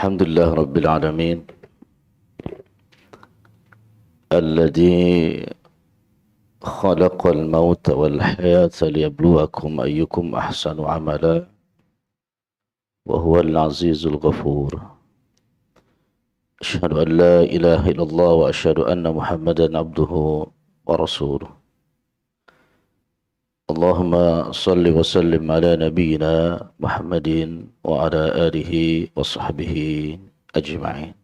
الحمد لله رب العالمين الذي خلق الموت والحياة ليبلوكم أيكم أحسن عملا وهو العزيز الغفور. أشهد أن لا إله إلا الله وأشهد أن محمدا عبده ورسوله. اللهم صل وسلم على نبينا محمد وعلى آله وصحبه أجمعين.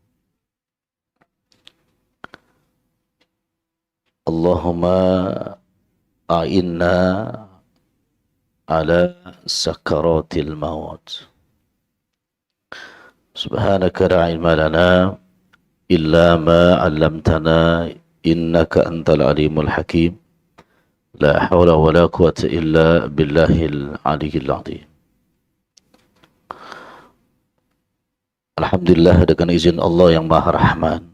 اللهم أعنا على سكرات الموت. سبحانك لا علم لنا إلا ما علمتنا إنك أنت العليم الحكيم. لا حول ولا قوة إلا بالله العلي العظيم. Alhamdulillah, dengan izin Allah yang Maha Rahman,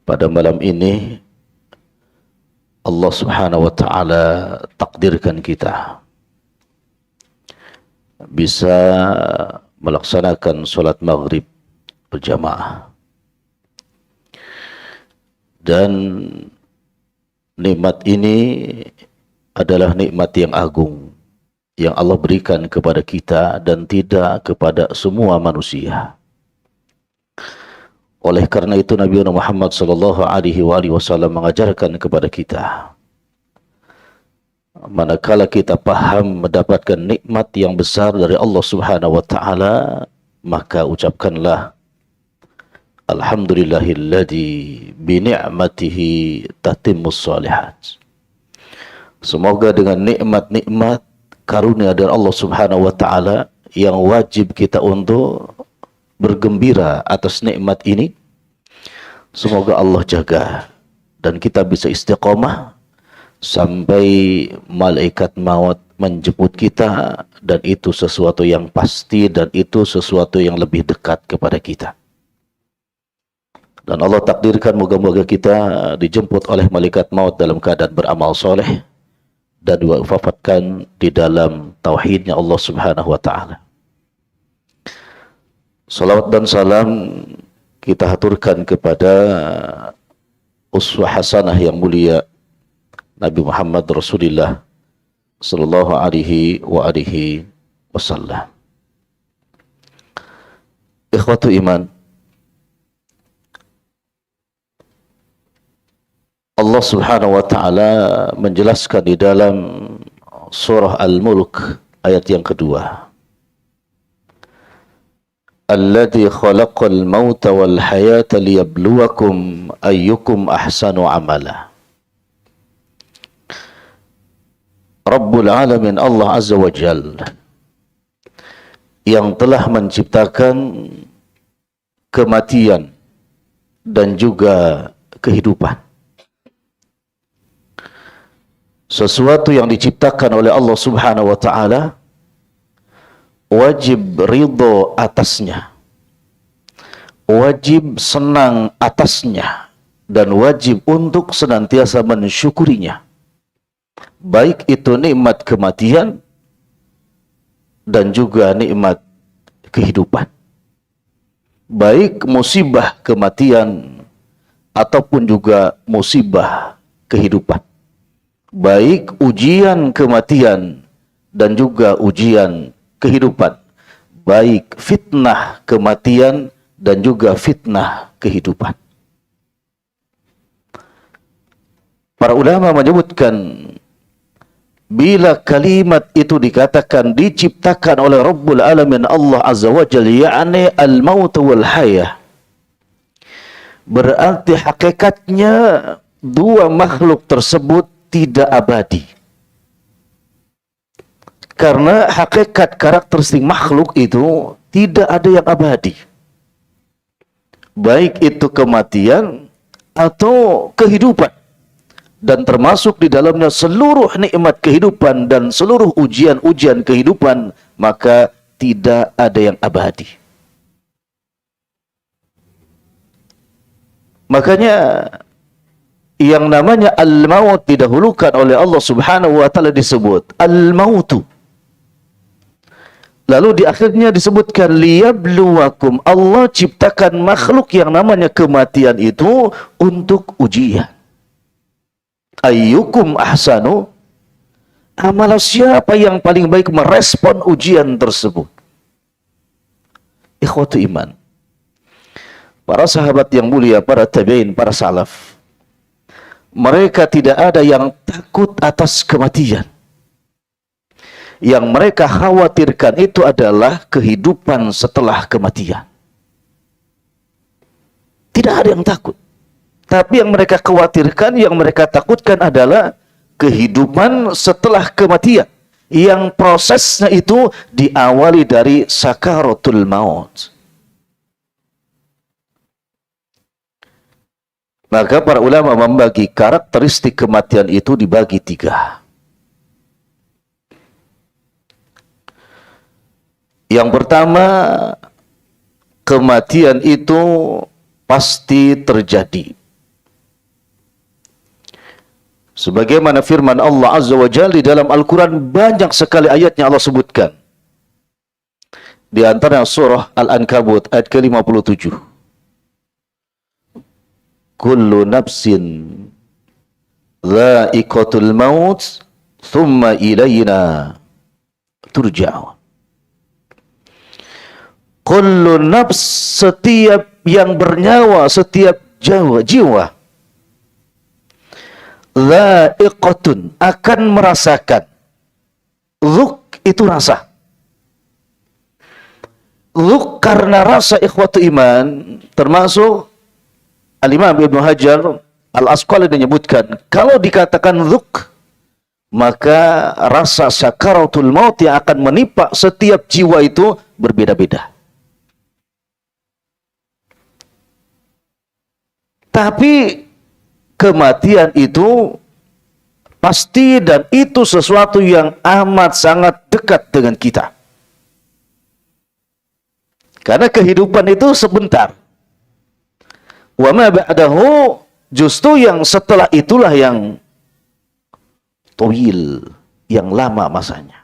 pada malam ini Allah Subhanahu wa Ta'ala takdirkan kita bisa melaksanakan sholat maghrib berjamaah, dan nikmat ini adalah nikmat yang agung yang Allah berikan kepada kita dan tidak kepada semua manusia. Oleh karena itu Nabi Muhammad sallallahu alaihi wasallam mengajarkan kepada kita, manakala kita paham mendapatkan nikmat yang besar dari Allah Subhanahu wa Ta'ala, maka ucapkanlah alhamdulillahilladzi bi ni'matihi tatimmus shalihat. Semoga dengan nikmat-nikmat karunia dari Allah Subhanahu wa Ta'ala yang wajib kita untuk bergembira atas nikmat ini, semoga Allah jaga dan kita bisa istiqomah sampai malaikat maut menjemput kita, dan itu sesuatu yang pasti dan itu sesuatu yang lebih dekat kepada kita. Dan Allah takdirkan moga-moga kita dijemput oleh malaikat maut dalam keadaan beramal soleh dan diwafatkan di dalam tauhidnya Allah Subhanahu wa Ta'ala. Salawat dan salam kita haturkan kepada uswah hasanah yang mulia Nabi Muhammad Rasulullah sallallahu alaihi wasallam. Ikhwatu iman, Allah Subhanahu wa Ta'ala menjelaskan di dalam surah Al-Mulk ayat yang kedua, Alladzi khalaqal mauta wal hayata liyabluwakum ayyukum ahsanu amala. Rabbul Alamin, Allah Azza wa Jalla, yang telah menciptakan kematian dan juga kehidupan. Sesuatu yang diciptakan oleh Allah Subhanahu wa Ta'ala wajib ridho atasnya, wajib senang atasnya, dan wajib untuk senantiasa mensyukurinya, baik itu nikmat kematian dan juga nikmat kehidupan, baik musibah kematian ataupun juga musibah kehidupan, baik ujian kematian dan juga ujian kehidupan, baik fitnah kematian dan juga fitnah kehidupan. Para ulama menyebutkan, bila kalimat itu dikatakan diciptakan oleh Rabbul Alamin Allah Azza wa Jalla, yakni al-maut wal hayah, berarti hakikatnya dua makhluk tersebut tidak abadi. Karena hakikat karakteristik makhluk itu tidak ada yang abadi, baik itu kematian atau kehidupan, dan termasuk di dalamnya seluruh nikmat kehidupan dan seluruh ujian-ujian kehidupan, maka tidak ada yang abadi. Makanya yang namanya al-maut didahulukan oleh Allah Subhanahu wa Ta'ala disebut al-mautu. Lalu di akhirnya disebutkan liyabluwakum. Allah ciptakan makhluk yang namanya kematian itu untuk ujian. Ayyukum ahsanu amala, siapa yang paling baik merespon ujian tersebut. Ikhwatu iman, para sahabat yang mulia, para tabi'in, para salaf, mereka tidak ada yang takut atas kematian. Yang mereka khawatirkan itu adalah kehidupan setelah kematian. Tidak ada yang takut. Tapi yang mereka khawatirkan, yang mereka takutkan adalah kehidupan setelah kematian. Yang prosesnya itu diawali dari sakaratul maut. Maka para ulama membagi karakteristik kematian itu dibagi 3. Yang pertama, kematian itu pasti terjadi. Sebagaimana firman Allah Azza wa Jalla di dalam Al-Quran, banyak sekali ayatnya Allah sebutkan. Di antara surah Al-Ankabut ayat ke-57. Kullu nafsin dha'iqatul maut, thumma ilayna turja'un. Kullu nafs, setiap yang bernyawa, setiap jiwa, dha'iqatun, akan merasakan. Dzuk itu rasa. Dzuk karena rasa, ikhwatu iman, termasuk Al-Imam Ibnu Hajar Al-Asqalani menyebutkan, kalau dikatakan dzuk, maka rasa sakaratul maut yang akan menimpa setiap jiwa itu berbeda-beda. Tapi kematian itu pasti, dan itu sesuatu yang amat sangat dekat dengan kita. Karena kehidupan itu sebentar. Wa ma ba'dahu, justru yang setelah itulah yang tawil, yang lama masanya.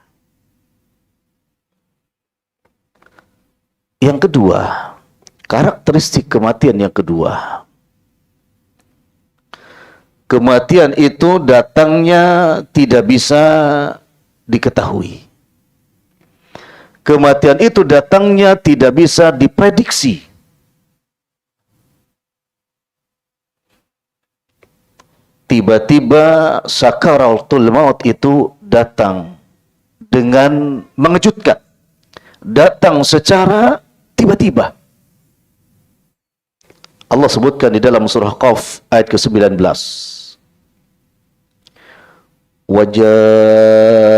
Yang kedua, karakteristik kematian yang kedua, kematian itu datangnya tidak bisa diketahui. Kematian itu datangnya tidak bisa diprediksi. Tiba-tiba sakaratul maut itu datang dengan mengejutkan. Datang secara tiba-tiba. Allah sebutkan di dalam surah Qaf ayat ke-19. Waja'at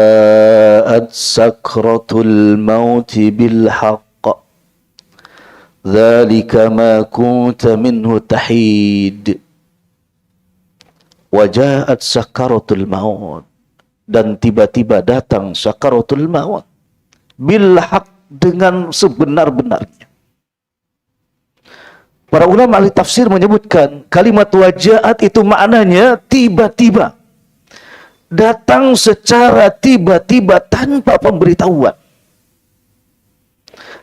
sakratul mauti bil haqq, dzalika ma kunta minhu tahid. Waja'at sakratul maut, dan tiba-tiba datang sakaratul maut bil haqq, dengan sebenar-benarnya. Para ulama ahli tafsir menyebutkan kalimat waja'at itu maknanya tiba-tiba. Datang secara tiba-tiba tanpa pemberitahuan.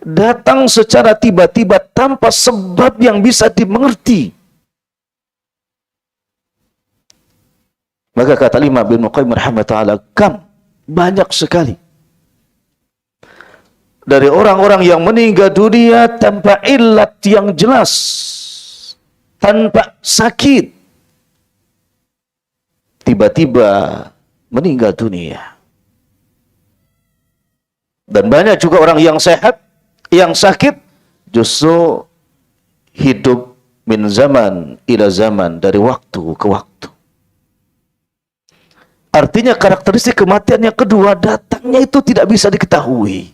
Datang secara tiba-tiba tanpa sebab yang bisa dimengerti. Maka kata Imam Ibnu Qayyim rahimahullah, kam, banyak sekali dari orang-orang yang meninggal dunia tanpa illat yang jelas, tanpa sakit, tiba-tiba meninggal dunia. Dan banyak juga orang yang sehat, yang sakit, justru hidup min zaman ila zaman, dari waktu ke waktu. Artinya karakteristik kematian yang kedua, datangnya itu tidak bisa diketahui.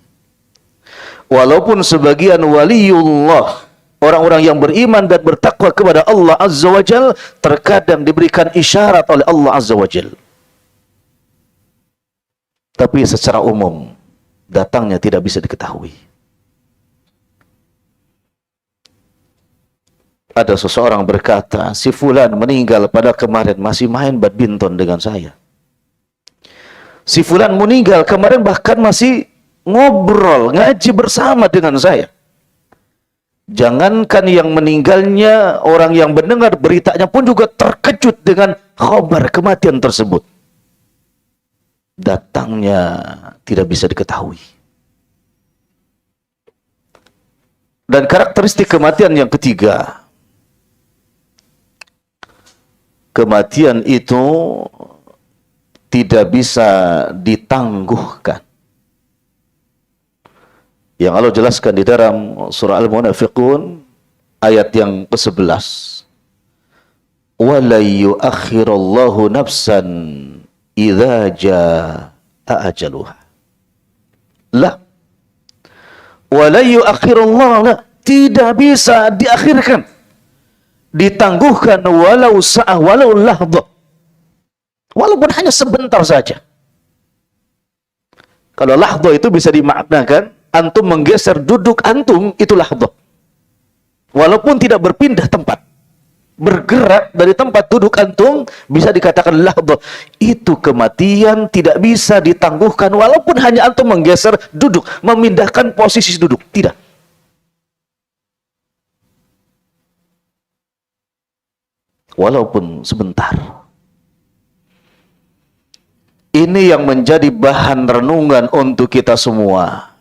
Walaupun sebagian waliullah, orang-orang yang beriman dan bertakwa kepada Allah Azza wa Jal, terkadang diberikan isyarat oleh Allah Azza wa Jal. Tapi secara umum, datangnya tidak bisa diketahui. Ada seseorang berkata, si fulan meninggal pada kemarin masih main badminton dengan saya. Si fulan meninggal kemarin bahkan masih ngobrol, ngaji bersama dengan saya. Jangankan yang meninggalnya, orang yang mendengar beritanya pun juga terkejut dengan khabar kematian tersebut. Datangnya tidak bisa diketahui. Dan karakteristik kematian yang ketiga, kematian itu tidak bisa ditangguhkan. Yang Allah jelaskan di dalam surah Al-Munafiqun ayat yang ke-11. وَلَا يُؤَخِّرَ اللَّهُ نَفْسًا إِذَا جَاءَ أَجَلُهَا. La. وَلَا يُؤَخِّرَ اللَّهُ, tidak bisa diakhirkan, ditangguhkan walau sa'ah, walau lahdah, walaupun hanya sebentar saja. Kalau lahdah itu bisa dimaknakan antum menggeser duduk antum, itu lahdah. Walaupun tidak berpindah tempat, bergerak dari tempat duduk antum, bisa dikatakan lahdah. Itu kematian tidak bisa ditangguhkan walaupun hanya antum menggeser duduk, memindahkan posisi duduk, tidak. Walaupun sebentar. Ini yang menjadi bahan renungan untuk kita semua.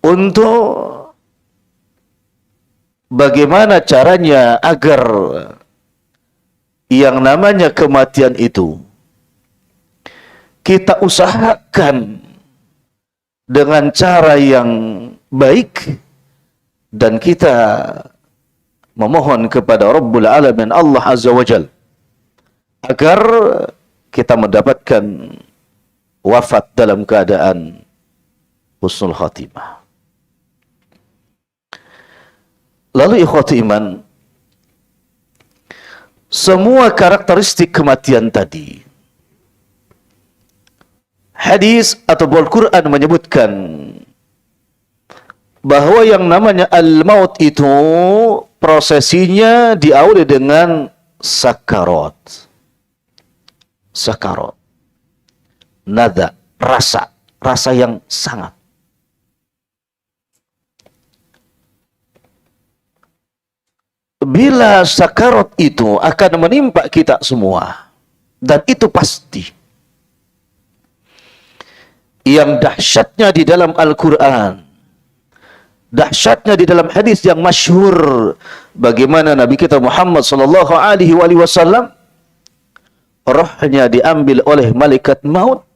Untuk bagaimana caranya agar yang namanya kematian itu kita usahakan dengan cara yang baik, dan kita memohon kepada Rabbul Alamin Allah Azza wa Jal agar kita mendapatkan wafat dalam keadaan husnul khatimah. Lalu ikhwati iman, semua karakteristik kematian tadi, hadis atau Al-Quran menyebutkan bahwa yang namanya al-maut itu prosesinya diawali dengan sakarat. Sakarat. Nada, rasa yang sangat. Bila sakarat itu akan menimpa kita semua, dan itu pasti. Yang dahsyatnya di dalam Al-Quran, dahsyatnya di dalam hadis yang masyhur, bagaimana Nabi kita Muhammad sallallahu alaihi wasallam rohnya diambil oleh malaikat maut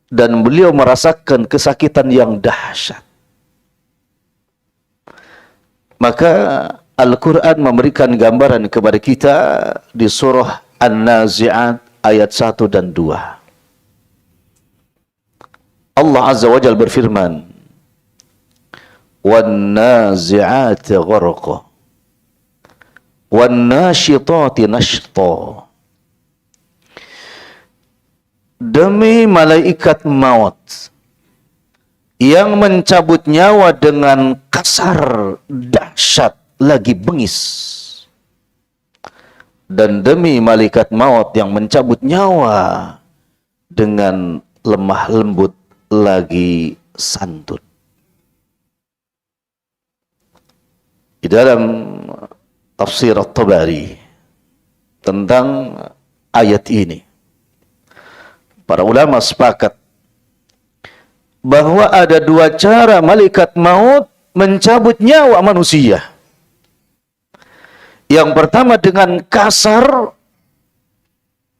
dan beliau merasakan kesakitan yang dahsyat. Maka Al-Quran memberikan gambaran kepada kita di surah An-Nazi'at ayat 1 dan 2. Allah Azza wa Jalla berfirman, وَالنَّازِعَاتِ غَرْقًا وَالنَّاشِطَاتِ نَشْطًا. Demi malaikat maut yang mencabut nyawa dengan kasar, dahsyat, lagi bengis, dan demi malaikat maut yang mencabut nyawa dengan lemah lembut, lagi santun. Di dalam tafsir At-Tabari tentang ayat ini, para ulama sepakat bahwa ada dua cara malaikat maut mencabut nyawa manusia. Yang pertama dengan kasar,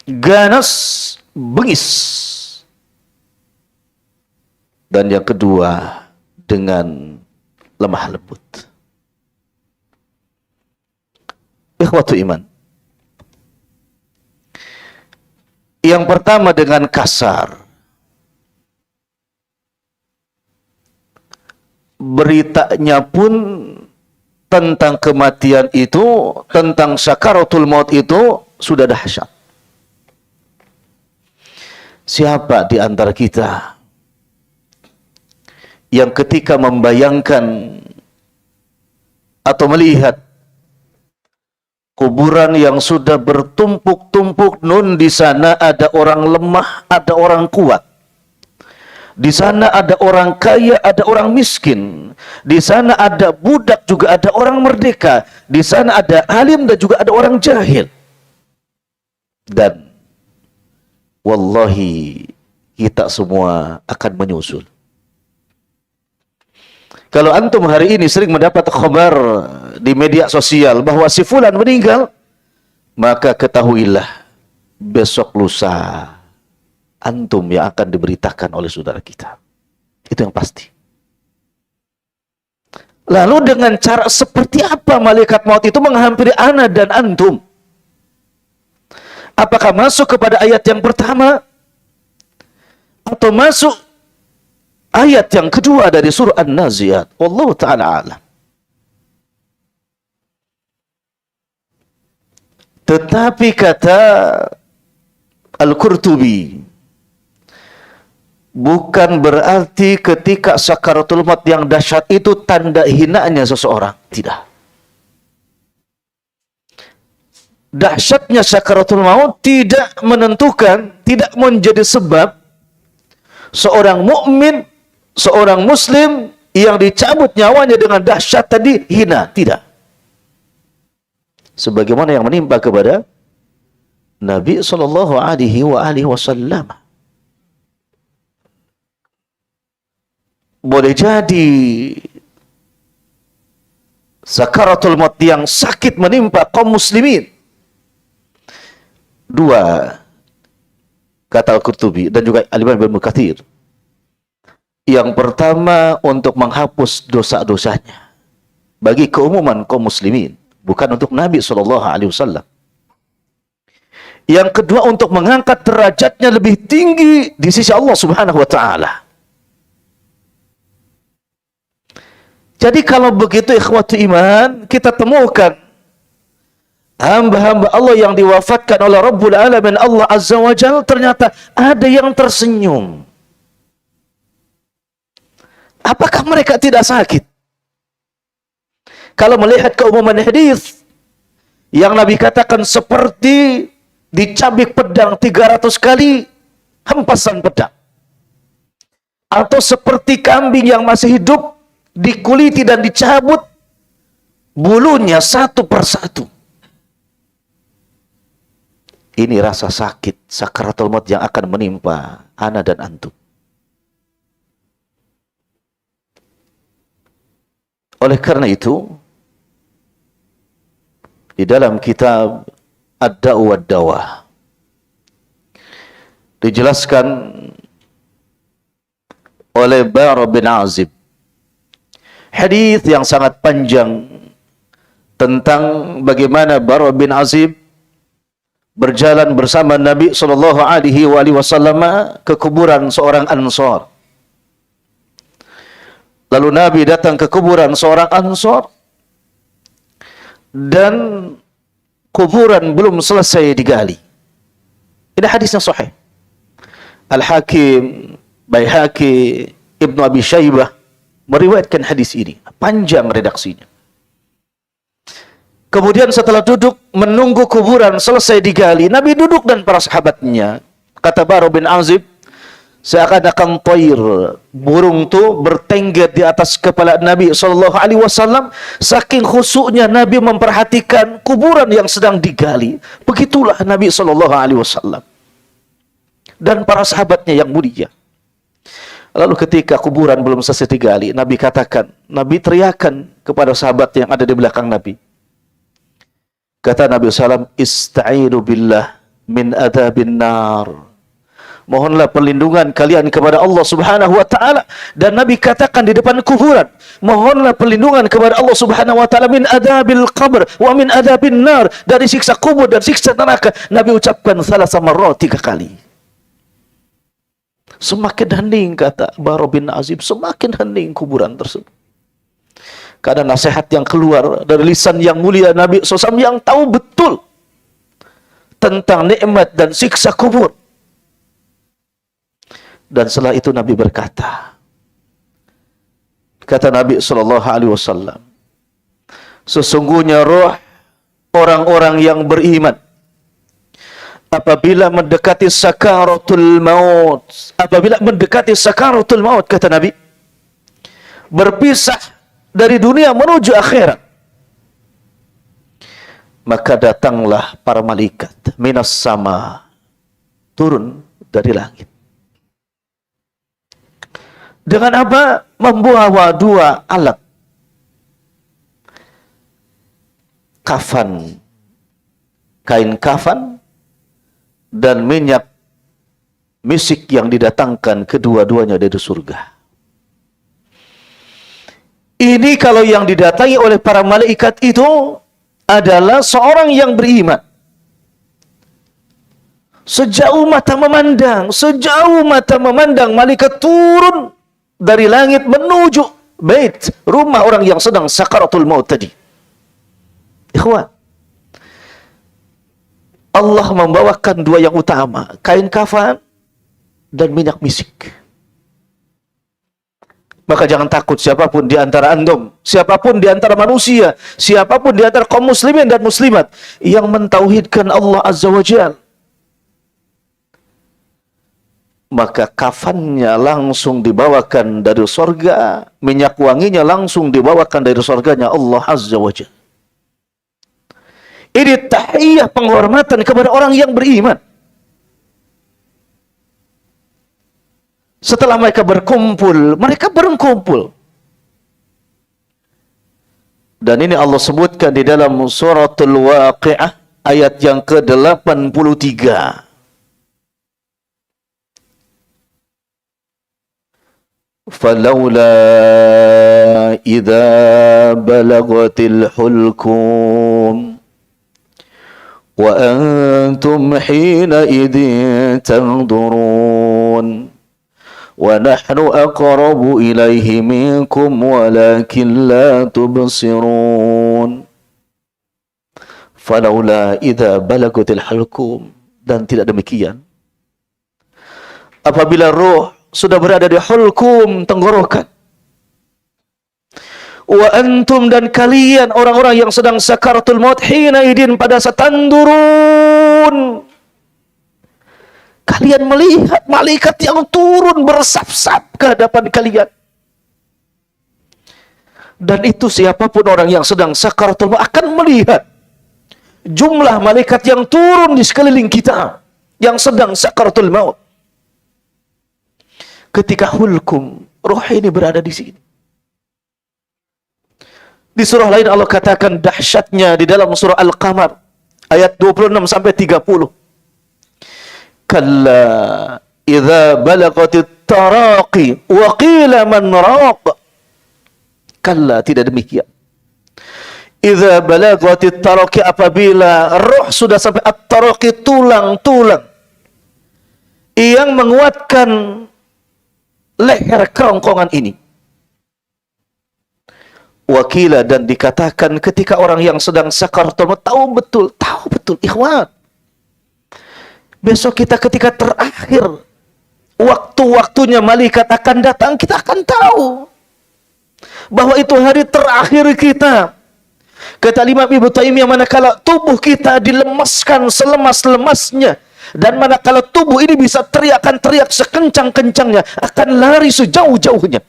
ganas, bengis. Dan yang kedua dengan lemah lembut. Ikhwatu iman. Yang pertama dengan kasar. Beritanya pun tentang kematian itu, tentang sakaratul maut itu sudah dahsyat. Siapa di antara kita yang ketika membayangkan atau melihat kuburan yang sudah bertumpuk-tumpuk, nun di sana ada orang lemah, ada orang kuat, Di sana ada orang kaya, ada orang miskin. Di sana ada budak, juga ada orang merdeka. Di sana ada alim dan juga ada orang jahil. Dan wallahi kita semua akan menyusul. Kalau antum hari ini sering mendapat kabar di media sosial bahwa si fulan meninggal, maka ketahuilah besok lusa antum yang akan diberitakan oleh saudara kita. Itu yang pasti. Lalu dengan cara seperti apa malaikat maut itu menghampiri ana dan antum? Apakah masuk kepada ayat yang pertama atau masuk ayat yang kedua dari surah An-Nazi'at? Wallahu ta'ala alam. Tetapi kata Al-Qurtubi, bukan berarti ketika sakaratul maut yang dahsyat itu tanda hinaannya seseorang. Tidak. Dahsyatnya sakaratul maut tidak menentukan, tidak menjadi sebab seorang mukmin, seorang muslim yang dicabut nyawanya dengan dahsyat tadi hina. Tidak. Sebagaimana yang menimpa kepada Nabi sallallahu alaihi wasallam. Boleh jadi sakaratul maut yang sakit menimpa kaum muslimin. Dua, kata Al-Qurtubi dan juga Al-Imam Ibnu Katsir. Yang pertama untuk menghapus dosa-dosanya bagi keumuman kaum muslimin, bukan untuk Nabi SAW. Yang kedua untuk mengangkat derajatnya lebih tinggi di sisi Allah Subhanahu wa taala. Jadi kalau begitu ikhwatu iman, kita temukan hamba-hamba Allah yang diwafatkan oleh Rabbul Alamin Allah Azza wa Jalla, ternyata ada yang tersenyum. Apakah mereka tidak sakit? Kalau melihat keumuman hadis yang Nabi katakan seperti dicabik pedang 300 kali hempasan pedang, atau seperti kambing yang masih hidup dikuliti dan dicabut bulunya satu persatu. Ini rasa sakit sakaratul maut yang akan menimpa ana dan antum. Oleh karena itu, di dalam kitab Ad-Da'u wad-Dawa dijelaskan oleh Bara bin Azib hadis yang sangat panjang tentang bagaimana Bara bin Azib berjalan bersama Nabi sallallahu alaihi wasallam ke kuburan seorang Ansar. Lalu Nabi datang ke kuburan seorang Ansar dan kuburan belum selesai digali. Ini hadisnya sahih. Al-Hakim, Baihaqi, Ibnu Abi Syaibah meriwayatkan hadis ini. Panjang redaksinya. Kemudian setelah duduk menunggu kuburan selesai digali, Nabi duduk dan para sahabatnya. Kata Bara bin Azib, seakan-akan toir, burung itu bertengger di atas kepala Nabi SAW. Saking khusyuknya Nabi memperhatikan kuburan yang sedang digali. Begitulah Nabi SAW dan para sahabatnya yang mulia. Lalu ketika kuburan belum selesai digali, Nabi katakan, Nabi teriakan kepada sahabat yang ada di belakang Nabi. Kata Nabi SAW, Ista'inu billah min adabin nar. Mohonlah perlindungan kalian kepada Allah Subhanahu wa taala. Dan Nabi katakan di depan kuburan, mohonlah perlindungan kepada Allah Subhanahu wa taala min adabil qabr wa min adabin nar, dari siksa kubur dan siksa neraka. Nabi ucapkan salasa marrat, 3 kali. Semakin hening, kata Bara bin Azib, semakin hening kuburan tersebut. Karena nasihat yang keluar dari lisan yang mulia Nabi SAW yang tahu betul tentang nikmat dan siksa kubur. Dan setelah itu Nabi berkata, kata Nabi SAW, sesungguhnya roh orang-orang yang beriman apabila mendekati sakaratul maut, kata Nabi, berpisah dari dunia menuju akhirat, maka datanglah para malaikat minas sama, turun dari langit. Dengan apa? Membawa dua alat kafan, kain kafan, dan minyak misik yang didatangkan kedua-duanya dari surga. Ini kalau yang didatangi oleh para malaikat itu adalah seorang yang beriman. Sejauh mata memandang, malaikat turun dari langit menuju bait, rumah orang yang sedang sakaratul maut tadi. Ikhwan, Allah membawakan dua yang utama, kain kafan dan minyak misik. Maka jangan takut siapapun di antara antum, siapapun di antara manusia, siapapun di antara kaum muslimin dan muslimat yang mentauhidkan Allah Azza wa Jalla, maka kafannya langsung dibawakan dari surga, minyak wanginya langsung dibawakan dari surganya Allah Azza wa Jalla. Ini tahiyah penghormatan kepada orang yang beriman. Setelah mereka berkumpul. Dan ini Allah sebutkan di dalam suratul Waqi'ah ayat yang ke-83. Falaula idza balagatil hulkum wa antum hina idin tanzurun wa nahnu aqrabu ilaihi minkum walakin la tubsirun. Falaula idza balagatil hulkum, dan tidak demikian apabila ruh sudah berada di hulkum, tenggorokan, wa antum, dan kalian orang-orang yang sedang sakaratul maut, hina idin, pada saat tandurun, kalian melihat malaikat yang turun bersaf-saf ke hadapan kalian. Dan itu siapapun orang yang sedang sakaratul maut akan melihat jumlah malaikat yang turun di sekeliling kita yang sedang sakaratul maut. Ketika hulkum, roh ini berada di sini. Di surah lain Allah katakan dahsyatnya di dalam surah Al-Qamar ayat 26 sampai 30. Kalla idza balagatit taraqi wa qila man raq. Kalla, tidak demikian. Idza balagatit taraqi, apabila roh sudah sampai at-taraqi, tulang-tulang yang menguatkan leher kerongkongan ini. Wakila, dan dikatakan ketika orang yang sedang sakaratul maut tahu betul ikhwan, besok kita ketika terakhir waktu-waktunya malaikat akan datang, kita akan tahu bahwa itu hari terakhir kita. Kata Imam Ibnu Taimiyah, manakala tubuh kita dilemaskan selemas-lemasnya, dan manakala tubuh ini bisa teriak sekencang-kencangnya, akan lari sejauh-jauhnya.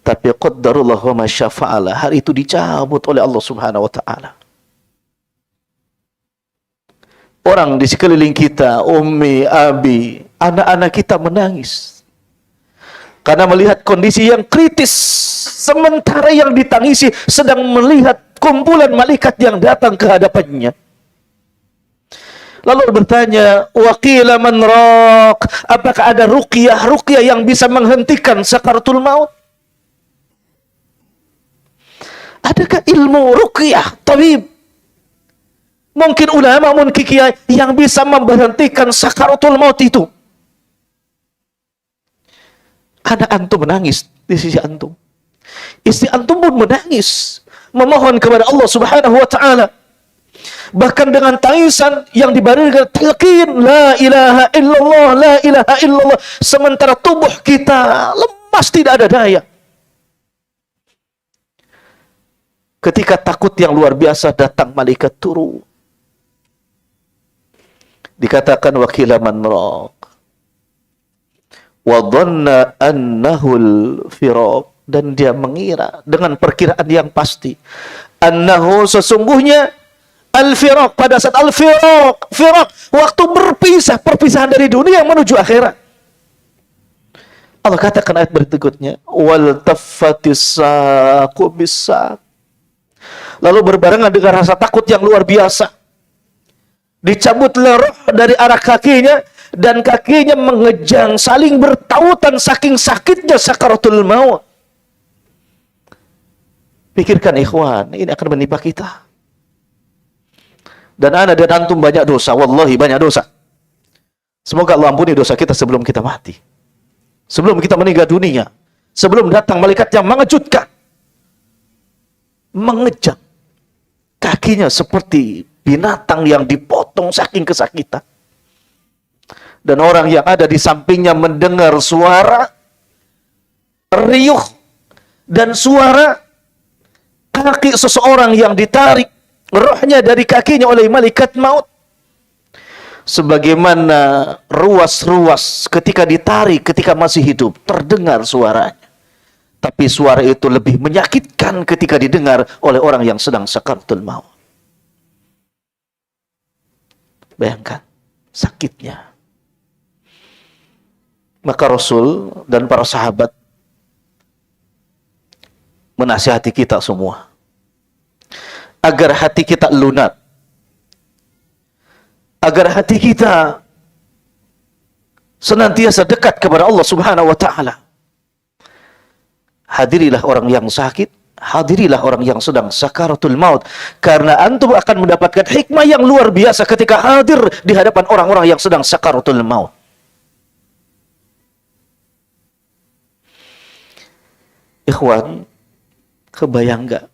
Tapi qaddarullah wa ma syafa'ala, hari itu dicabut oleh Allah Subhanahu wa taala. Orang di sekeliling kita, ummi, abi, anak-anak kita menangis karena melihat kondisi yang kritis, sementara yang ditangisi sedang melihat kumpulan malaikat yang datang ke hadapannya. Lalu bertanya, waqila man raq, apakah ada ruqyah yang bisa menghentikan sakaratul maut? Adakah ilmu ruqyah, tabib, mungkin ulama, mungkin kiai yang bisa memberhentikan sakaratul maut itu? Anak antum menangis di sisi antum, istri antum pun menangis memohon kepada Allah Subhanahu wa taala, bahkan dengan tangisan yang dibarengi talqin la ilaha illallah, la ilaha illallah, sementara tubuh kita lemas, tidak ada daya. Ketika takut yang luar biasa datang, malaikat turun. Dikatakan wakila man raq wa dhanna annahul firaq, dan dia mengira dengan perkiraan yang pasti annahu, sesungguhnya al-firaq, pada saat al-firaq, firaq, waktu berpisah, perpisahan dari dunia menuju akhirat. Allah katakan ayat berikutnya, wal taffatis saqu bis-saq, lalu berbarengan dengan rasa takut yang luar biasa, dicabutlah roh dari arah kakinya, dan kakinya mengejang, saling bertautan saking sakitnya sakaratul maut. Pikirkan ikhwan, ini akan menimpa kita. Dan ana dan antum banyak dosa, wallahi banyak dosa. Semoga Allah ampuni dosa kita sebelum kita mati, sebelum kita meninggal dunia, sebelum datang malaikat yang mengejutkan, mengejang kakinya seperti binatang yang dipotong saking kesakitan. Dan orang yang ada di sampingnya mendengar suara riuh dan suara kaki seseorang yang ditarik rohnya dari kakinya oleh malaikat maut. Sebagaimana ruas-ruas ketika ditarik ketika masih hidup, terdengar suaranya. Tapi suara itu lebih menyakitkan ketika didengar oleh orang yang sedang sakaratul maut. Bayangkan sakitnya. Maka Rasul dan para sahabat menasihati kita semua agar hati kita lunak, agar hati kita senantiasa dekat kepada Allah Subhanahu wa taala. Hadirilah orang yang sakit, hadirilah orang yang sedang sakaratul maut, karena antum akan mendapatkan hikmah yang luar biasa ketika hadir di hadapan orang-orang yang sedang sakaratul maut. Ikhwan, kebayang nggak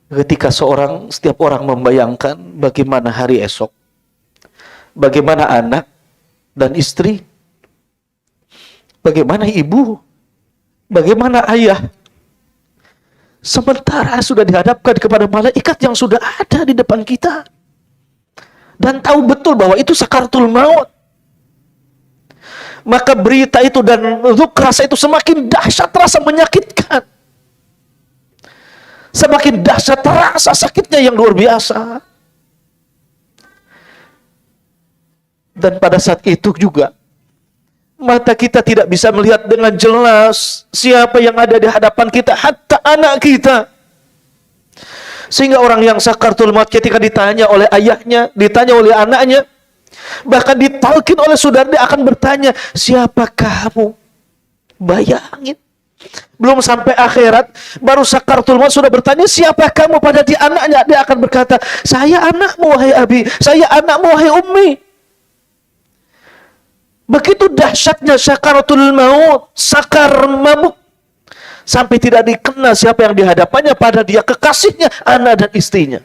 ketika setiap orang membayangkan bagaimana hari esok, bagaimana anak dan istri, bagaimana ibu, bagaimana ayah, sementara sudah dihadapkan kepada malaikat yang sudah ada di depan kita dan tahu betul bahwa itu sakaratul maut. Maka berita itu dan rasa itu semakin dahsyat, terasa menyakitkan. Semakin dahsyat terasa sakitnya yang luar biasa. Dan pada saat itu juga mata kita tidak bisa melihat dengan jelas siapa yang ada di hadapan kita, hatta anak kita. Sehingga orang yang sakaratul maut ketika ditanya oleh ayahnya, ditanya oleh anaknya, bahkan ditalkin oleh saudara, dia akan bertanya, siapa kamu? Bayangin, belum sampai akhirat, baru sakaratul maut sudah bertanya, siapa kamu? Pada di anaknya, dia akan berkata, saya anakmu wahai abi, saya anakmu wahai ummi. Begitu dahsyatnya sakaratul maut, sakar mabuk, sampai tidak dikenal siapa yang dihadapannya, pada dia kekasihnya, anak dan istrinya.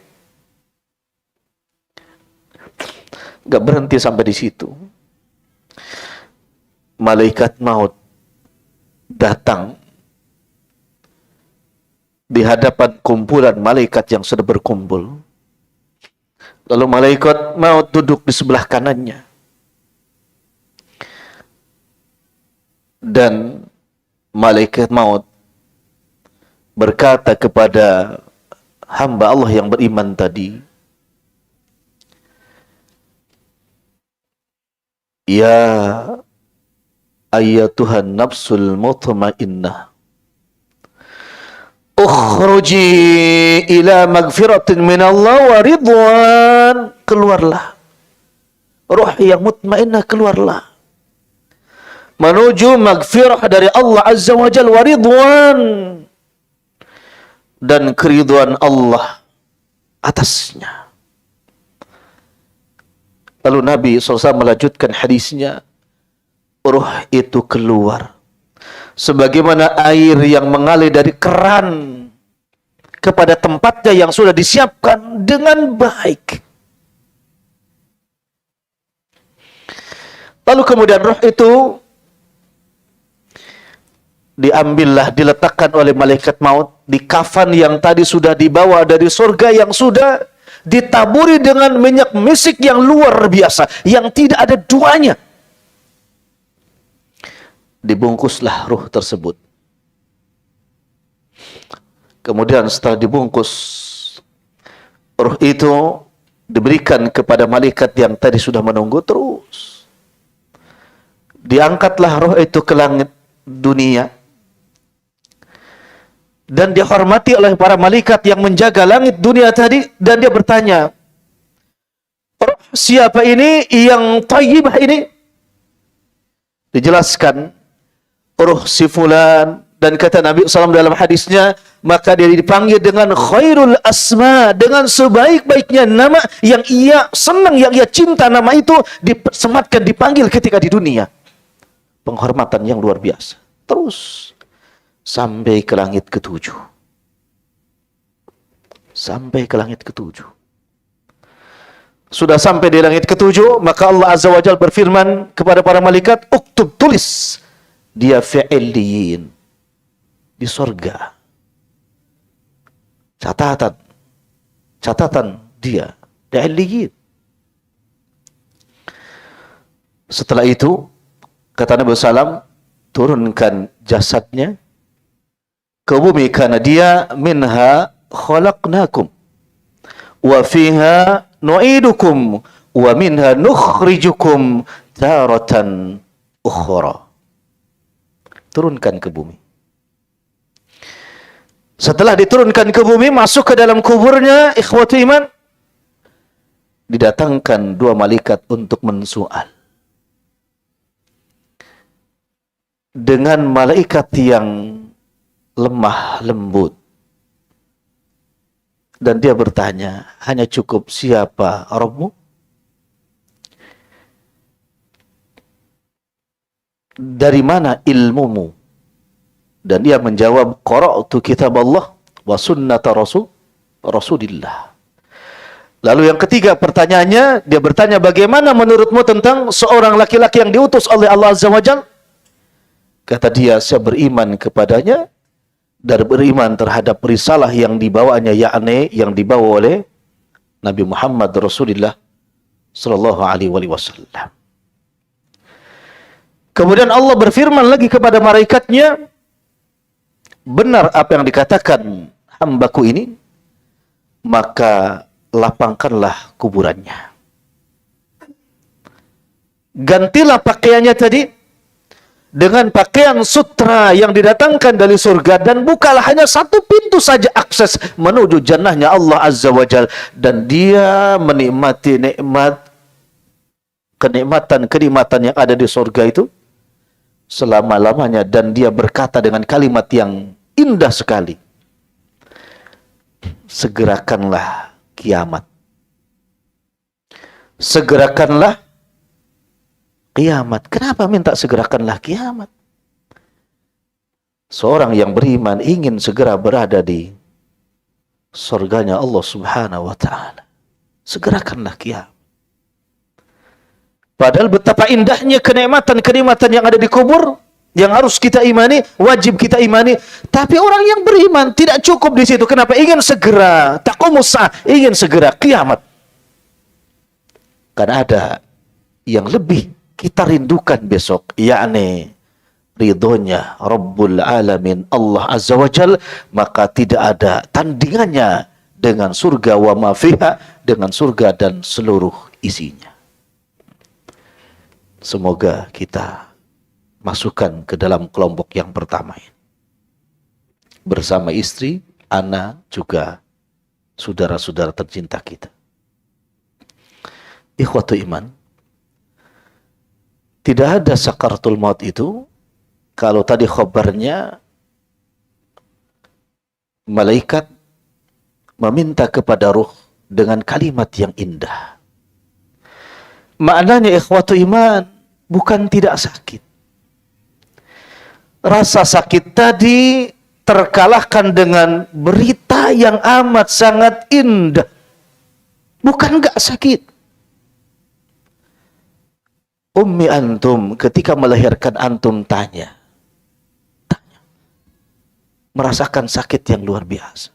Gak berhenti sampai di situ. Malaikat maut datang di hadapan kumpulan malaikat yang sudah berkumpul. Lalu malaikat maut duduk di sebelah kanannya. Dan malaikat maut berkata kepada hamba Allah yang beriman tadi, ya ayyatuhan nafsul mutmainnah, ukhruji ila magfiratin minallah wa ridwan. Keluarlah, ruh yang mutmainnah, keluarlah menuju magfirah dari Allah Azza wa Jalla, wa ridwan, dan keridhaan Allah atasnya. Lalu Nabi SAW melanjutkan hadisnya, ruh itu keluar sebagaimana air yang mengalir dari keran kepada tempatnya yang sudah disiapkan dengan baik. Lalu kemudian ruh itu diambillah, diletakkan oleh malaikat maut di kafan yang tadi sudah dibawa dari surga, yang sudah ditaburi dengan minyak misik yang luar biasa, yang tidak ada duanya. Dibungkuslah ruh tersebut. Kemudian setelah dibungkus, ruh itu diberikan kepada malaikat yang tadi sudah menunggu. Terus diangkatlah roh itu ke langit dunia dan dihormati oleh para malaikat yang menjaga langit dunia tadi. Dan dia bertanya, roh siapa ini yang thayyibah ini? Dijelaskan, ruh si fulan. Dan kata Nabi SAW dalam hadisnya, maka dia dipanggil dengan khairul asma, dengan sebaik-baiknya nama yang ia senang, yang ia cinta. Nama itu disematkan, dipanggil ketika di dunia. Penghormatan yang luar biasa. Terus sampai ke langit ketujuh. Sampai ke langit ketujuh. Sudah sampai di langit ketujuh, maka Allah Azza wa Jalla berfirman kepada para malaikat, uktub, tulis dia fi'illiyin, di sorga. Catatan dia fi'illiyin. Setelah itu kata Nabi SAW, turunkan jasadnya ke bumi, karena dia minha khalaqnakum wa fiha nu'idukum wa minha nukhrijukum taratan ukhra. Turunkan ke bumi. Setelah diturunkan ke bumi, masuk ke dalam kuburnya, ikhwatu iman, didatangkan dua malaikat untuk mensoal. Dengan malaikat yang lemah lembut. Dan dia bertanya, hanya cukup siapa Rabbmu? Dari mana ilmumu? Dan dia menjawab, qara'tu kitab Allah wa sunnata Rasulillah. Lalu yang ketiga pertanyaannya, dia bertanya, bagaimana menurutmu tentang seorang laki-laki yang diutus oleh Allah Azza wa Jalla? Kata dia, saya beriman kepadanya dan beriman terhadap risalah yang dibawanya, yakni yang dibawa oleh Nabi Muhammad Rasulullah sallallahu alaihi wasallam. Kemudian Allah berfirman lagi kepada malaikatnya, benar apa yang dikatakan hambaku ini, maka lapangkanlah kuburannya. Gantilah pakaiannya tadi dengan pakaian sutra yang didatangkan dari surga, dan bukalah hanya satu pintu saja akses menuju jannahnya Allah Azza wa Jalla. Dan dia menikmati kenikmatan yang ada di surga itu selama-lamanya. Dan dia berkata dengan kalimat yang indah sekali, segerakanlah kiamat. Segerakanlah kiamat. Kenapa minta segerakanlah kiamat? Seorang yang beriman ingin segera berada di surganya Allah Subhanahu wa ta'ala. Segerakanlah kiamat. Padahal betapa indahnya kenikmatan-kenikmatan yang ada di kubur, yang harus kita imani, wajib kita imani. Tapi orang yang beriman tidak cukup di situ. Kenapa? Ingin segera taqumus saah, ingin segera kiamat. Karena ada yang lebih kita rindukan besok, yakni ridhonya Rabbul Alamin Allah Azza wa Jal. Maka tidak ada tandingannya dengan surga wa ma fiha, dengan surga dan seluruh isinya. Semoga kita masukkan ke dalam kelompok yang pertama ini, bersama istri, anak, juga saudara-saudara tercinta kita. Ikhwatu iman, tidak ada sakaratul maut itu kalau tadi khabarnya malaikat meminta kepada ruh dengan kalimat yang indah. Maknanya ikhwatu iman, bukan tidak sakit. Rasa sakit tadi terkalahkan dengan berita yang amat sangat indah. Bukan enggak sakit. Ummi antum ketika melahirkan antum tanya. Merasakan sakit yang luar biasa.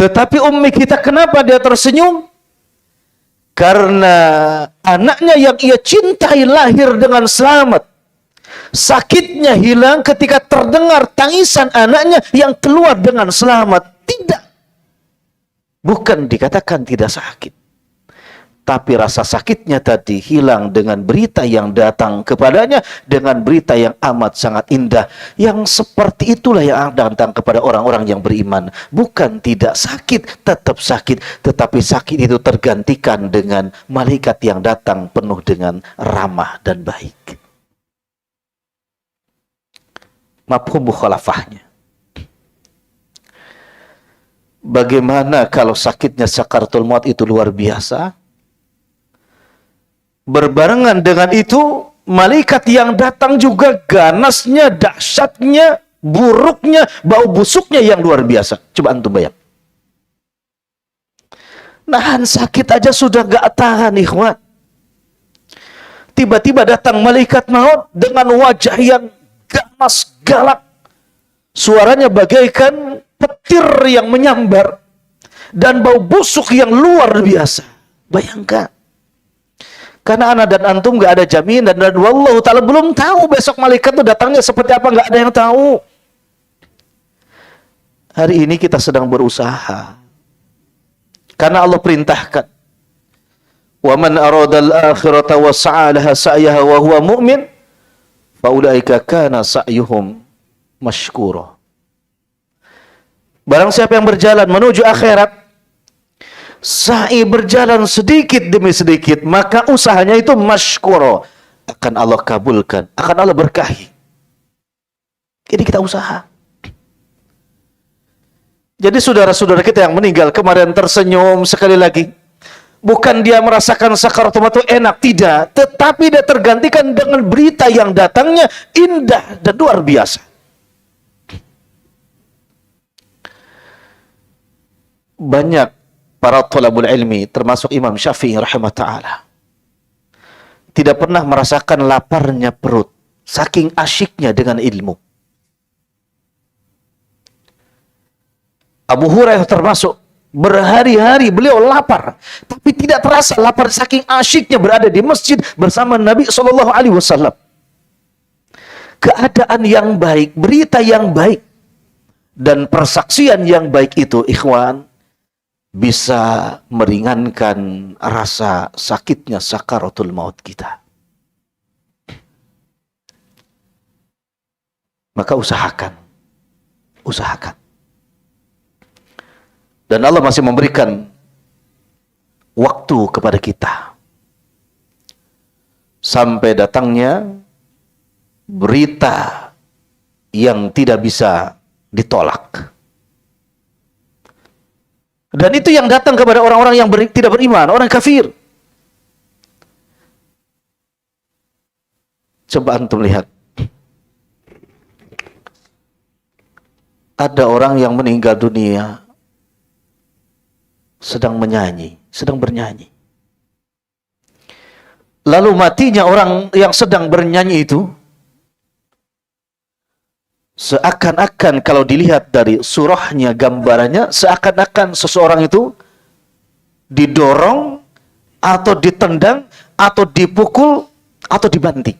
Tetapi ummi kita kenapa dia tersenyum? Karena anaknya yang ia cintai lahir dengan selamat. Sakitnya hilang ketika terdengar tangisan anaknya yang keluar dengan selamat. Tidak. Bukan dikatakan tidak sakit. Tapi rasa sakitnya tadi hilang dengan berita yang datang kepadanya, dengan berita yang amat sangat indah. Yang seperti itulah yang datang kepada orang-orang yang beriman. Bukan tidak sakit, tetap sakit. Tetapi sakit itu tergantikan dengan malaikat yang datang penuh dengan ramah dan baik. Mafhum mukhalafahnya. Bagaimana kalau sakitnya sakaratul maut itu luar biasa? Berbarengan dengan itu, malaikat yang datang juga ganasnya, dahsyatnya, buruknya, bau busuknya yang luar biasa. Coba antum bayang. Nahan sakit aja sudah gak tahan, ikhwan. Tiba-tiba datang malaikat maut dengan wajah yang ganas, galak. Suaranya bagaikan petir yang menyambar. Dan bau busuk yang luar biasa. Bayangkan. Karena anak dan antum gak ada jaminan, dan wallahu ta'ala belum tahu besok malaikat itu datangnya seperti apa, gak ada yang tahu. Hari ini kita sedang berusaha. Karena Allah perintahkan. Wa man aradal akhirata wa sa'alaha sa'yaha wa huwa mu'min, faulaika kana sa'yuhum mashkura. Barang siapa yang berjalan menuju akhirat, sa'i berjalan sedikit demi sedikit, maka usahanya itu mashkura, akan Allah kabulkan, akan Allah berkahi. Jadi kita usaha. Jadi saudara-saudara kita yang meninggal kemarin tersenyum sekali lagi. Bukan dia merasakan sakaratul maut itu enak, tidak. Tetapi dia tergantikan dengan berita yang datangnya indah dan luar biasa. Banyak para thalabul ilmi, termasuk Imam Syafi'i rahimah ta'ala, tidak pernah merasakan laparnya perut, saking asyiknya dengan ilmu. Abu Hurairah termasuk, berhari-hari beliau lapar, tapi tidak terasa lapar, saking asyiknya berada di masjid bersama Nabi SAW. Keadaan yang baik, berita yang baik, dan persaksian yang baik itu, ikhwan, bisa meringankan rasa sakitnya sakaratul maut kita. Maka usahakan. Dan Allah masih memberikan waktu kepada kita sampai datangnya berita yang tidak bisa ditolak. Dan itu yang datang kepada orang-orang yang tidak beriman, orang kafir. Coba antum lihat. Ada orang yang meninggal dunia sedang bernyanyi. Lalu matinya orang yang sedang bernyanyi itu, seakan-akan kalau dilihat dari surahnya, gambarannya, seakan-akan seseorang itu didorong, atau ditendang, atau dipukul, atau dibanting.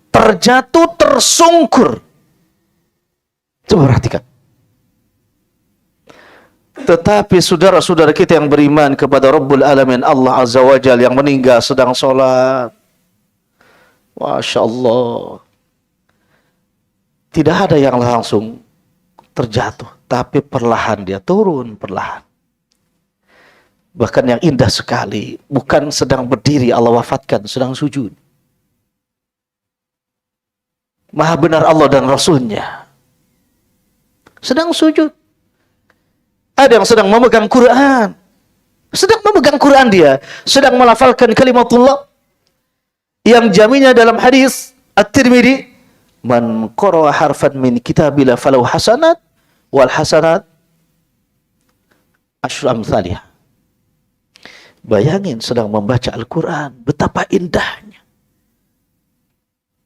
Terjatuh, tersungkur. Coba perhatikan. Tetapi saudara-saudara kita yang beriman kepada Rabbul Alamin, Allah Azza wa Jalla, yang meninggal sedang sholat, Masya Allah, tidak ada yang langsung terjatuh, tapi perlahan dia turun, perlahan. Bahkan yang indah sekali, bukan sedang berdiri Allah wafatkan, sedang sujud. Maha benar Allah dan Rasulnya, sedang sujud. Ada yang sedang memegang Quran, dia sedang melafalkan kalimatullah yang jaminnya dalam hadis At-Tirmidzi, man qara'a harfan min kitabillah falau hasanat wal hasanat asyru amsalih. Bayangin sedang membaca Al-Quran, betapa indahnya.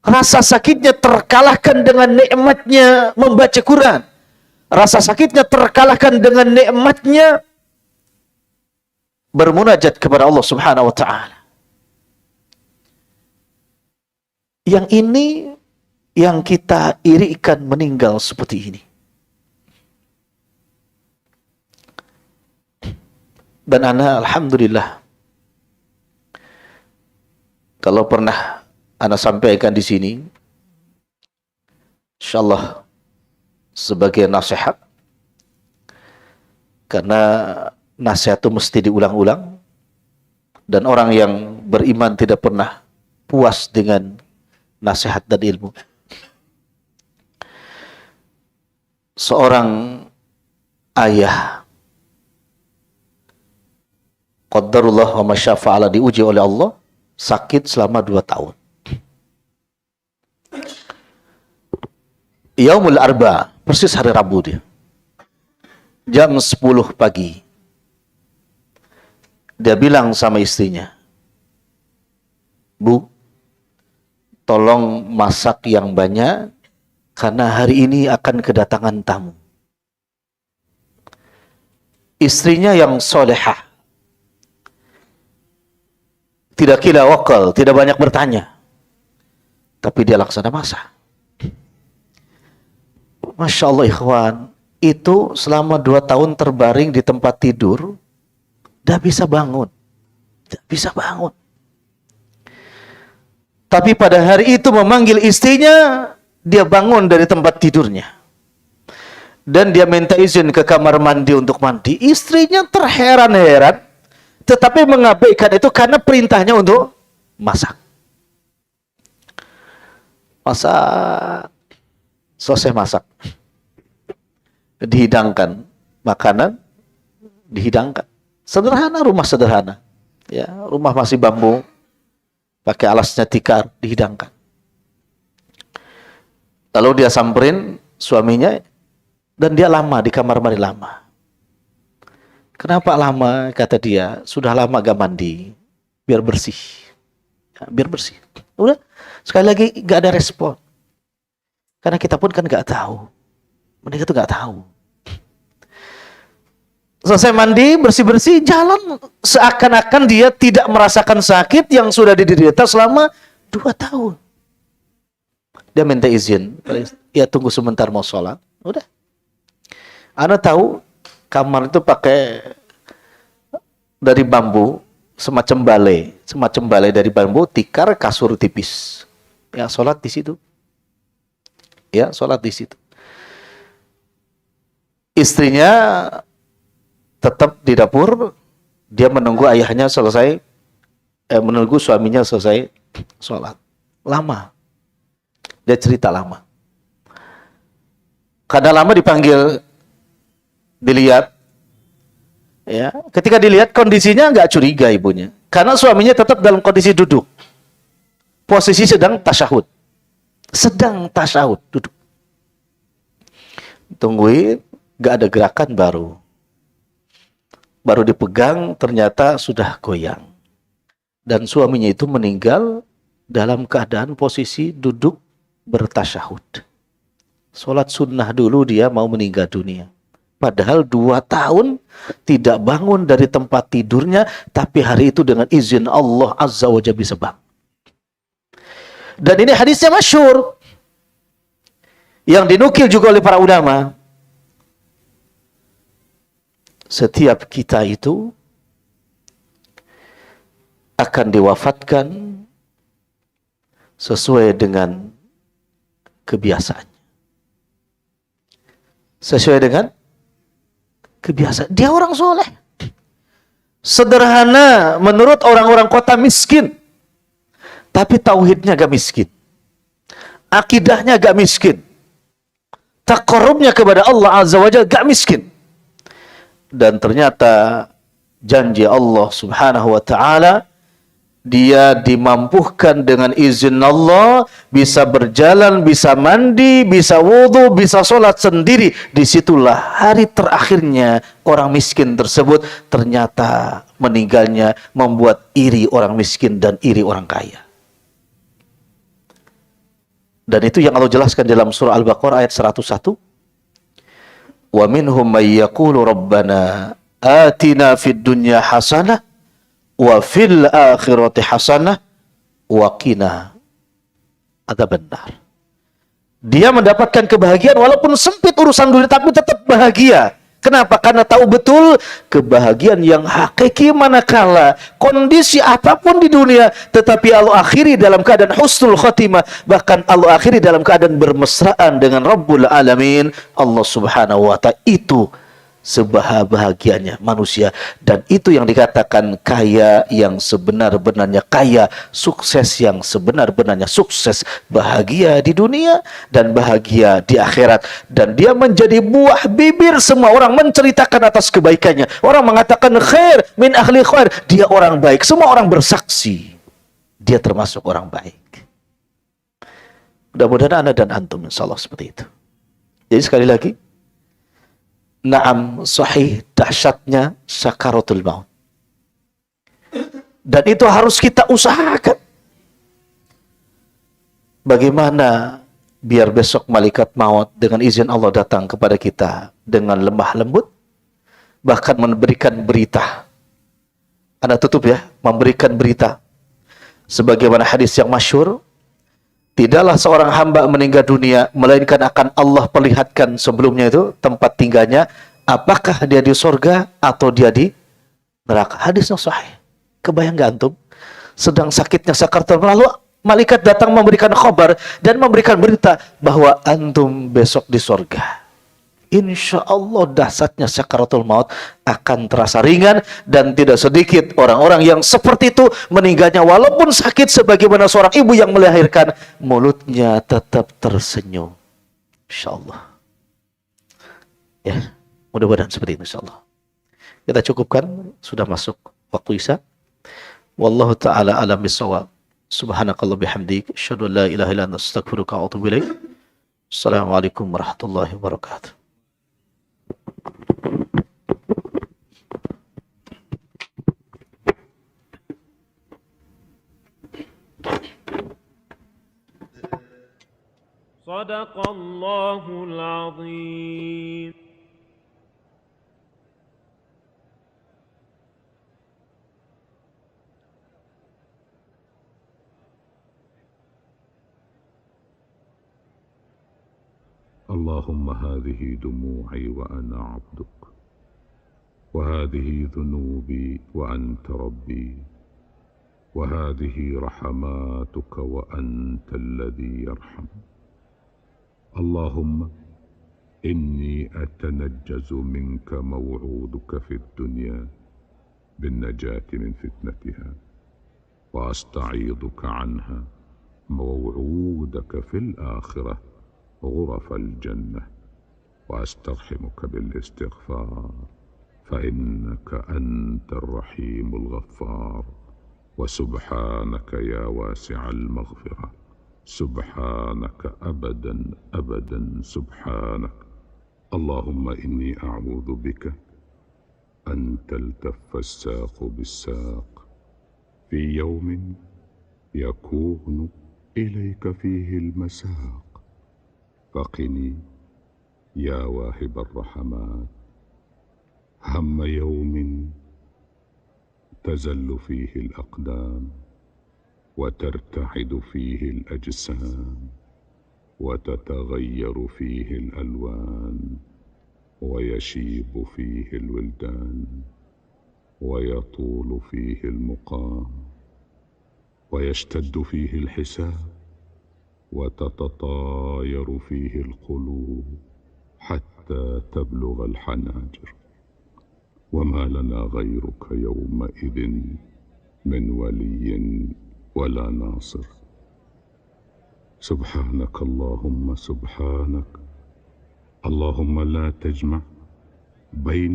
Rasa sakitnya terkalahkan dengan nikmatnya membaca Quran. rasa sakitnya terkalahkan dengan nikmatnya bermunajat kepada Allah Subhanahu wa taala. Yang ini yang kita irikan meninggal seperti ini. Dan ana alhamdulillah, kalau pernah ana sampaikan di sini, insyaallah sebagai nasihat, karena nasihat itu mesti diulang-ulang, dan orang yang beriman tidak pernah puas dengan nasihat dan ilmu. Seorang ayah, qadarullah wa masyafa'ala, diuji oleh Allah, sakit selama 2 tahun. Yaumul Arba, persis hari Rabu dia. Jam 10 pagi. Dia bilang sama istrinya, Bu, tolong masak yang banyak, karena hari ini akan kedatangan tamu. Istrinya yang solehah, tidak kila wakal, tidak banyak bertanya, tapi dia laksana masak. Masya Allah ikhwan, itu selama 2 tahun terbaring di tempat tidur, tidak bisa bangun. Tidak bisa bangun. Tapi pada hari itu memanggil istrinya, dia bangun dari tempat tidurnya. Dan dia minta izin ke kamar mandi untuk mandi. Istrinya terheran-heran, tetapi mengabaikan itu karena perintahnya untuk masak. Masak. Selesai masak, dihidangkan makanan, dihidangkan. Sederhana, rumah sederhana, ya, rumah masih bambu, pakai alasnya tikar, dihidangkan. Lalu dia samperin suaminya, dan dia lama di kamar mandi, lama. Kenapa lama? Kata dia, sudah lama gak mandi, biar bersih, ya, biar bersih. Udah, sekali lagi gak ada respon. Karena kita pun kan nggak tahu, mereka tuh nggak tahu. Selesai mandi, bersih-bersih, jalan seakan-akan dia tidak merasakan sakit yang sudah diderita selama 2 tahun. Dia minta izin, ya tunggu sebentar mau sholat. Udah. Anda tahu kamar itu pakai dari bambu, semacam balai dari bambu, tikar, kasur tipis. Ya sholat di situ. Ya, sholat di situ. Istrinya tetap di dapur, dia menunggu ayahnya selesai, menunggu suaminya selesai sholat. Lama. Dia cerita lama. Kadang lama dipanggil, dilihat. Ya, ketika dilihat kondisinya nggak curiga ibunya, karena suaminya tetap dalam kondisi duduk. Posisi sedang tasyahud. Sedang tasyahud, duduk. Tungguin, gak ada gerakan, baru dipegang, ternyata sudah goyang. Dan suaminya itu meninggal dalam keadaan posisi duduk bertasyahud. Sholat sunnah dulu dia mau meninggal dunia. Padahal 2 tahun tidak bangun dari tempat tidurnya, tapi hari itu dengan izin Allah Azza wa Jalla bisa bangun. Dan ini hadisnya masyhur yang dinukil juga oleh para ulama. Setiap kita itu akan diwafatkan sesuai dengan kebiasaannya. Sesuai dengan kebiasaan. Dia orang soleh. Sederhana menurut orang-orang kota miskin. Tapi tauhidnya gak miskin. Akidahnya gak miskin. Taqarrubnya kepada Allah Azza wa Jalla gak miskin. Dan ternyata janji Allah Subhanahu wa taala, dia dimampukan dengan izin Allah, bisa berjalan, bisa mandi, bisa wudu, bisa sholat sendiri. Disitulah hari terakhirnya orang miskin tersebut ternyata meninggalnya membuat iri orang miskin dan iri orang kaya. Dan itu yang Allah jelaskan dalam surah Al-Baqarah ayat 101. Wa minhum may yaqulu rabbana atina fid dunya hasanah wa fil akhirati hasanah wa qina adzabannar. Dia mendapatkan kebahagiaan walaupun sempit urusan dunia, tapi tetap bahagia. Kenapa? Karena tahu betul kebahagiaan yang hakiki manakala kondisi apapun di dunia, tetapi Allah akhiri dalam keadaan husnul khotimah, bahkan Allah akhiri dalam keadaan bermesraan dengan Rabbul Alamin, Allah Subhanahu wa Ta'ala. Itu sebahagianya manusia, dan itu yang dikatakan kaya yang sebenar-benarnya kaya, sukses yang sebenar-benarnya sukses, bahagia di dunia dan bahagia di akhirat. Dan dia menjadi buah bibir semua orang menceritakan atas kebaikannya. Orang mengatakan khair min ahli khair, dia orang baik. Semua orang bersaksi dia termasuk orang baik. Mudah-mudahan Anda dan antum insyaallah seperti itu. Jadi sekali lagi, na'am, sahih dahsyatnya sakaratul maut. Dan itu harus kita usahakan. Bagaimana biar besok malaikat maut dengan izin Allah datang kepada kita dengan lemah lembut, bahkan memberikan berita. Anda tutup ya, memberikan berita. Sebagaimana hadis yang masyhur, tidaklah seorang hamba meninggal dunia melainkan akan Allah perlihatkan sebelumnya itu tempat tinggalnya, apakah dia di surga atau dia di neraka. Hadisnya sahih. Kebayang gak antum? Sedang sakitnya sakaratul maut, lalu malaikat datang memberikan khabar dan memberikan berita bahwa antum besok di surga. Insya Allah dahsyatnya sakaratul maut akan terasa ringan, dan tidak sedikit orang-orang yang seperti itu meninggalnya walaupun sakit, sebagaimana seorang ibu yang melahirkan, mulutnya tetap tersenyum. Insya Allah. Ya, mudah-mudahan seperti itu insya Allah. Kita cukupkan, sudah masuk waktu isya. Wallahu ta'ala alam bisawab. Subhanakallah bihamdik, asyhadu an la ilaha illa anta astaghfiruka wa atubu ilaik. Assalamualaikum warahmatullahi wabarakatuh. Sadaqallahul azim. اللهم هذه دموعي وأنا عبدك، وهذه ذنوبي وأنت ربي، وهذه رحماتك وأنت الذي يرحم. اللهم إني أتنجز منك موعودك في الدنيا بالنجاة من فتنتها، وأستعيذك عنها موعودك في الآخرة غرف الجنة، وأسترحمك بالاستغفار فإنك أنت الرحيم الغفار. وسبحانك يا واسع المغفرة، سبحانك أبدا أبدا سبحانك. اللهم إني أعوذ بك أن تلتف الساق بالساق في يوم يكون إليك فيه المساق، فقني يا واهب الرحمات هم يوم تزل فيه الأقدام وترتعد فيه الأجسام وتتغير فيه الألوان ويشيب فيه الولدان ويطول فيه المقام ويشتد فيه الحساب وتتطاير فيه القلوب حتى تبلغ الحناجر، وما لنا غيرك يومئذ من ولي ولا ناصر. سبحانك اللهم سبحانك. اللهم لا تجمع بين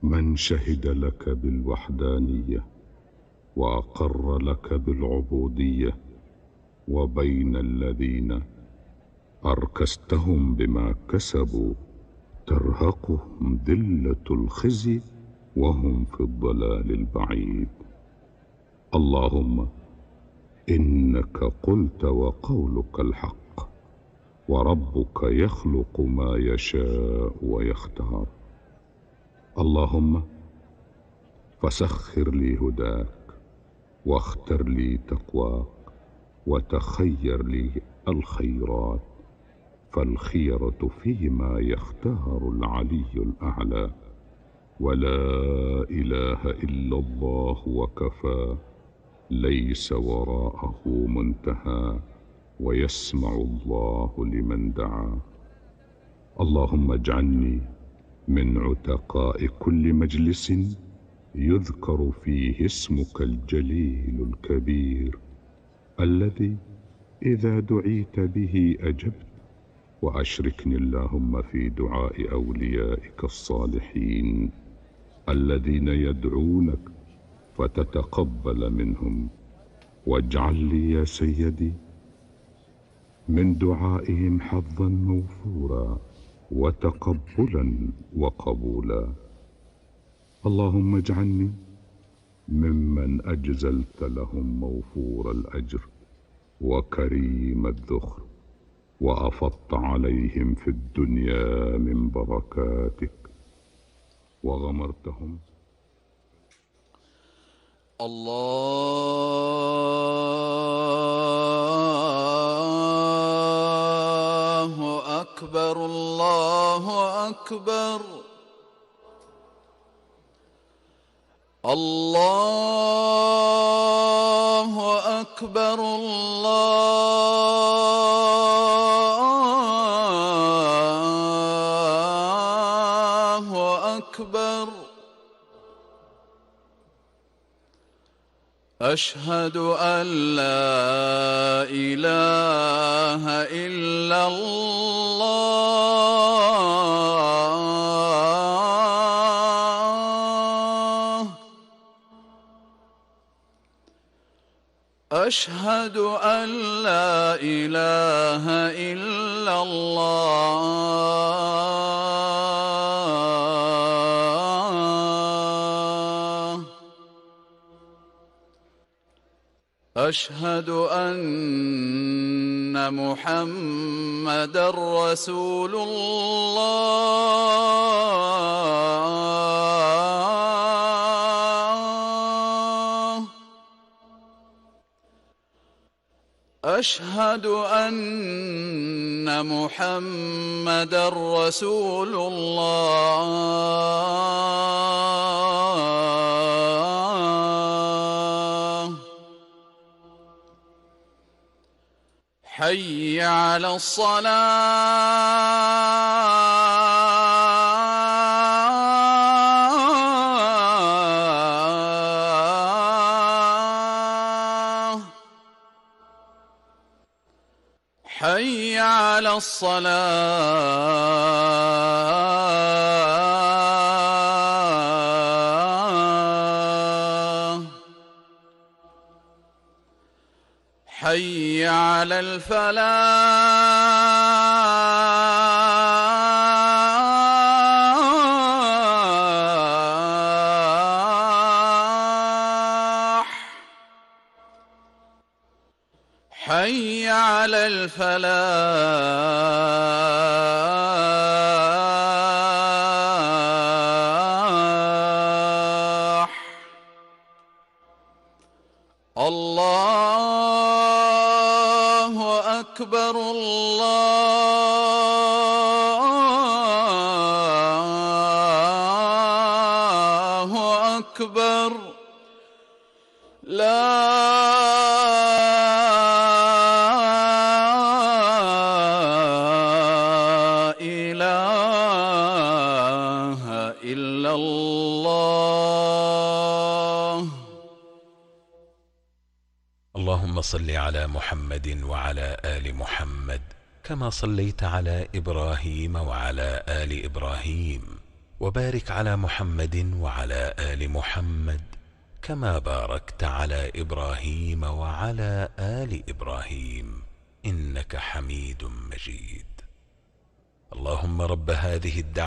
من شهد لك بالوحدانية وأقر لك بالعبودية وبين الذين أركستهم بما كسبوا ترهقهم ذلة الخزي وهم في الضلال البعيد. اللهم إنك قلت وقولك الحق، وربك يخلق ما يشاء ويختار. اللهم فسخر لي هداك، واختر لي تقواك، وتخير لي الخيرات، فالخيرة فيما يختار العلي الأعلى. ولا إله إلا الله وكفى، ليس وراءه منتهى، ويسمع الله لمن دعا. اللهم اجعلني من عتقاء كل مجلس يذكر فيه اسمك الجليل الكبير، الذي إذا دعيت به أجبت. وأشركني اللهم في دعاء أوليائك الصالحين الذين يدعونك فتتقبل منهم. واجعل لي يا سيدي من دعائهم حظا موفورا، وتقبلا وقبولا. اللهم اجعلني ممن أجزلت لهم موفور الأجر وكريم الذخر، وأفضت عليهم في الدنيا من بركاتك، وغمرتهم. الله أكبر، الله أكبر، الله أكبر، الله أكبر. أشهد أن لا إله إلا الله. أشهد أن لا إله إلا الله. أشهد أن محمدًا رسول الله. أشهد أن محمدًا رسول الله. حي على الصلاة، حي على الصلاة. حي على الفلاح، حي على الفلاح. الله أكبر، الله أكبر. لا إله إلا الله. اللهم صل على محمد وعلى آل محمد كما صليت على إبراهيم وعلى آل إبراهيم، وبارك على محمد وعلى آل محمد كما باركت على إبراهيم وعلى آل إبراهيم إنك حميد مجيد. اللهم رب هذه الدعوة